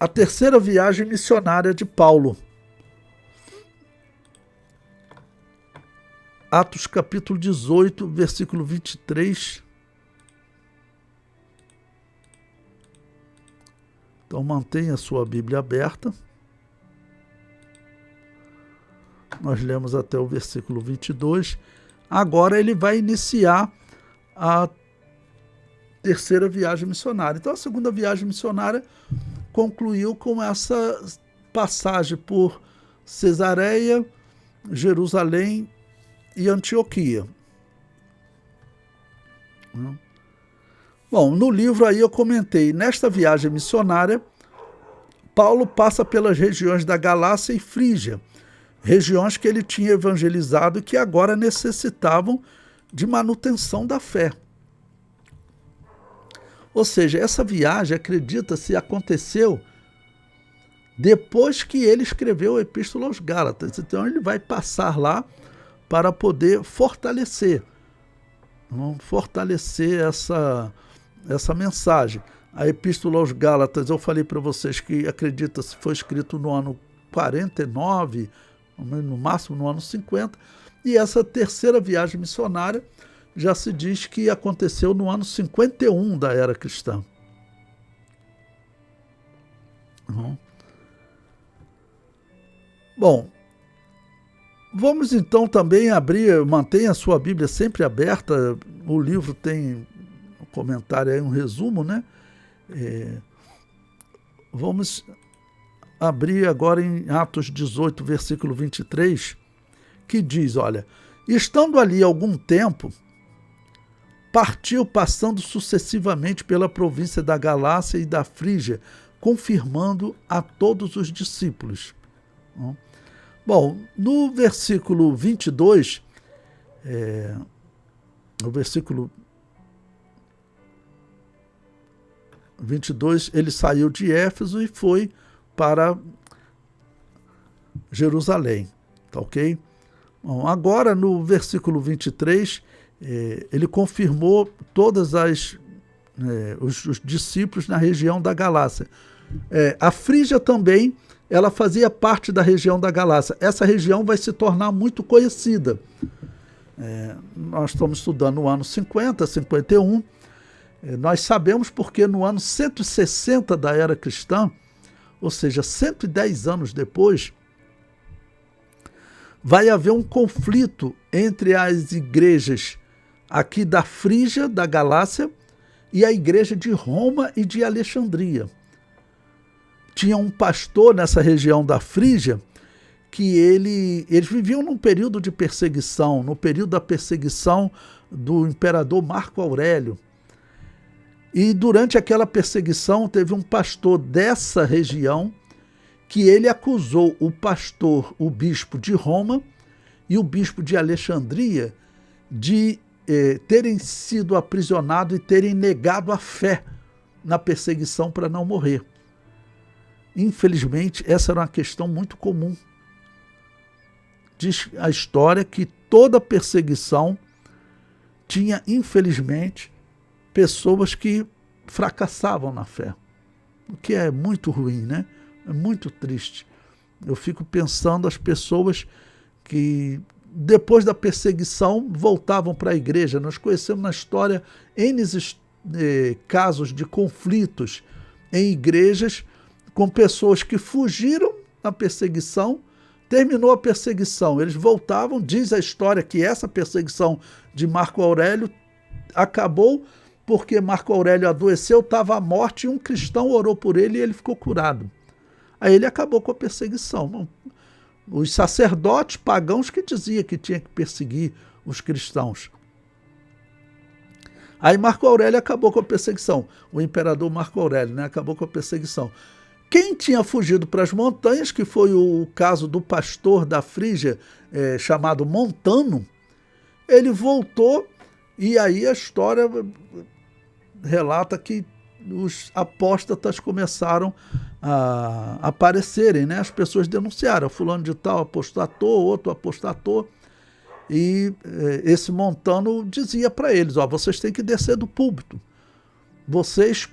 a terceira viagem missionária de Paulo. Atos capítulo 18, versículo 23. Então mantenha a sua Bíblia aberta. Nós lemos até o versículo 22. Agora ele vai iniciar a terceira viagem missionária. Então a segunda viagem missionária concluiu com essa passagem por Cesareia, Jerusalém e Antioquia. Bom, no livro aí eu comentei, nesta viagem missionária, Paulo passa pelas regiões da Galácia e Frígia, regiões que ele tinha evangelizado e que agora necessitavam de manutenção da fé. Ou seja, essa viagem, acredita-se, aconteceu depois que ele escreveu a Epístola aos Gálatas. Então ele vai passar lá para poder fortalecer essa mensagem. A Epístola aos Gálatas, eu falei para vocês que acredita-se foi escrito no ano 49, no máximo no ano 50, e essa terceira viagem missionária já se diz que aconteceu no ano 51 da era cristã. Bom, vamos então também abrir, mantenha a sua Bíblia sempre aberta, o livro tem um comentário aí, um resumo, né? Vamos abrir agora em Atos 18, versículo 23, que diz, olha, estando ali algum tempo, partiu passando sucessivamente pela província da Galácia e da Frígia, confirmando a todos os discípulos. Bom, no versículo 22, no versículo 22, ele saiu de Éfeso e foi para Jerusalém, tá ok? Bom, agora no versículo 23, ele confirmou todas os discípulos na região da Galácia. A Frígia também, ela fazia parte da região da Galácia. Essa região vai se tornar muito conhecida. Nós estamos estudando no ano 50, 51. Nós sabemos porque no ano 160 da era cristã, ou seja, 110 anos depois, vai haver um conflito entre as igrejas aqui da Frígia, da Galácia, e a igreja de Roma e de Alexandria. Tinha um pastor nessa região da Frígia que eles viviam num período de perseguição, no período da perseguição do imperador Marco Aurélio. E durante aquela perseguição teve um pastor dessa região que ele acusou o bispo de Roma e o bispo de Alexandria de terem sido aprisionados e terem negado a fé na perseguição para não morrer. Infelizmente, essa era uma questão muito comum. Diz a história que toda perseguição tinha, infelizmente, pessoas que fracassavam na fé. O que é muito ruim, né? É muito triste. Eu fico pensando as pessoas que, depois da perseguição, voltavam para a igreja. Nós conhecemos na história N casos de conflitos em igrejas com pessoas que fugiram da perseguição, terminou a perseguição, eles voltavam, diz a história que essa perseguição de Marco Aurélio acabou porque Marco Aurélio adoeceu, estava à morte, e um cristão orou por ele e ele ficou curado. Aí ele acabou com a perseguição. Os sacerdotes pagãos que diziam que tinha que perseguir os cristãos. Aí Marco Aurélio acabou com a perseguição. O imperador Marco Aurélio, né, acabou com a perseguição. Quem tinha fugido para as montanhas, que foi o caso do pastor da Frígia, chamado Montano, ele voltou e aí a história relata que os apóstatas começaram a aparecerem, né? As pessoas denunciaram, fulano de tal apostatou, outro apostatou, e esse Montano dizia para eles, vocês têm que descer do púlpito, vocês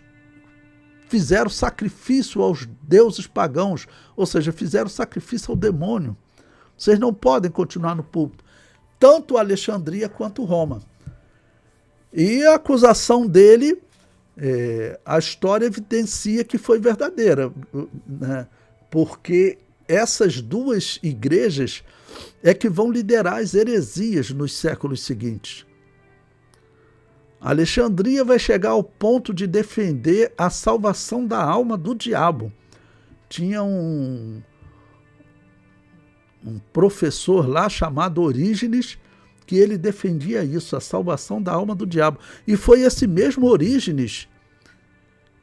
fizeram sacrifício aos deuses pagãos, ou seja, fizeram sacrifício ao demônio. Vocês não podem continuar no púlpito. Tanto Alexandria quanto Roma. E a acusação dele, a história evidencia que foi verdadeira, né? Porque essas duas igrejas é que vão liderar as heresias nos séculos seguintes. Alexandria vai chegar ao ponto de defender a salvação da alma do diabo. Tinha um professor lá chamado Orígenes, que ele defendia isso, a salvação da alma do diabo. E foi esse mesmo Orígenes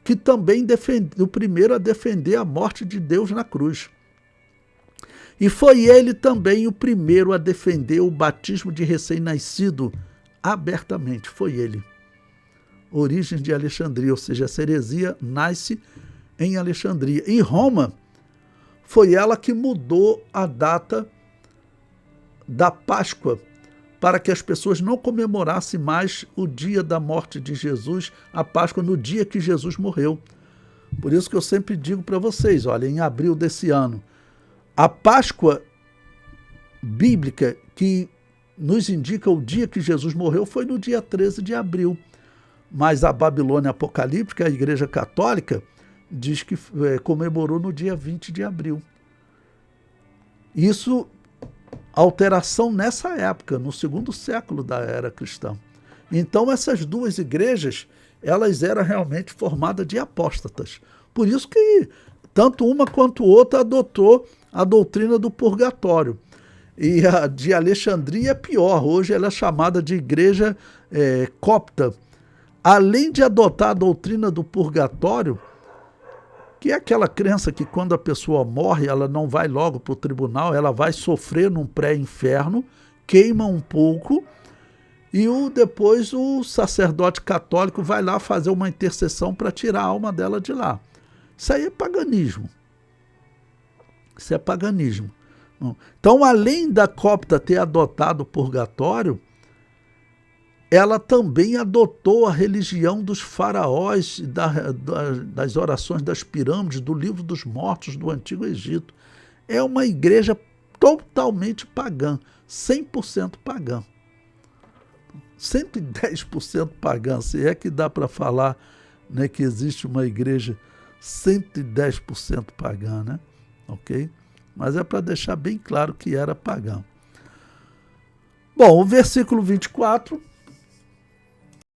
que também o primeiro a defender a morte de Deus na cruz. E foi ele também o primeiro a defender o batismo de recém-nascido abertamente. Foi ele. Origens de Alexandria, ou seja, a heresia nasce em Alexandria. Em Roma, foi ela que mudou a data da Páscoa para que as pessoas não comemorassem mais o dia da morte de Jesus, a Páscoa, no dia que Jesus morreu. Por isso que eu sempre digo para vocês, olha, em abril desse ano, a Páscoa bíblica que nos indica o dia que Jesus morreu foi no dia 13 de abril. Mas a Babilônia Apocalíptica, a Igreja Católica, diz que comemorou no dia 20 de abril. Isso, alteração nessa época, no segundo século da era cristã. Então essas duas igrejas, elas eram realmente formadas de apóstatas. Por isso que tanto uma quanto outra adotou a doutrina do purgatório. E a de Alexandria é pior, hoje ela é chamada de igreja copta. Além de adotar a doutrina do purgatório, que é aquela crença que quando a pessoa morre, ela não vai logo para o tribunal, ela vai sofrer num pré-inferno, queima um pouco, e depois o sacerdote católico vai lá fazer uma intercessão para tirar a alma dela de lá. Isso aí é paganismo. Isso é paganismo. Então, além da copta ter adotado o purgatório, ela também adotou a religião dos faraós, das orações das pirâmides, do livro dos mortos do Antigo Egito. É uma igreja totalmente pagã, 100% pagã. 110% pagã, se é que dá para falar, né, que existe uma igreja 110% pagã, né? Ok? Mas é para deixar bem claro que era pagã. Bom, o versículo 24...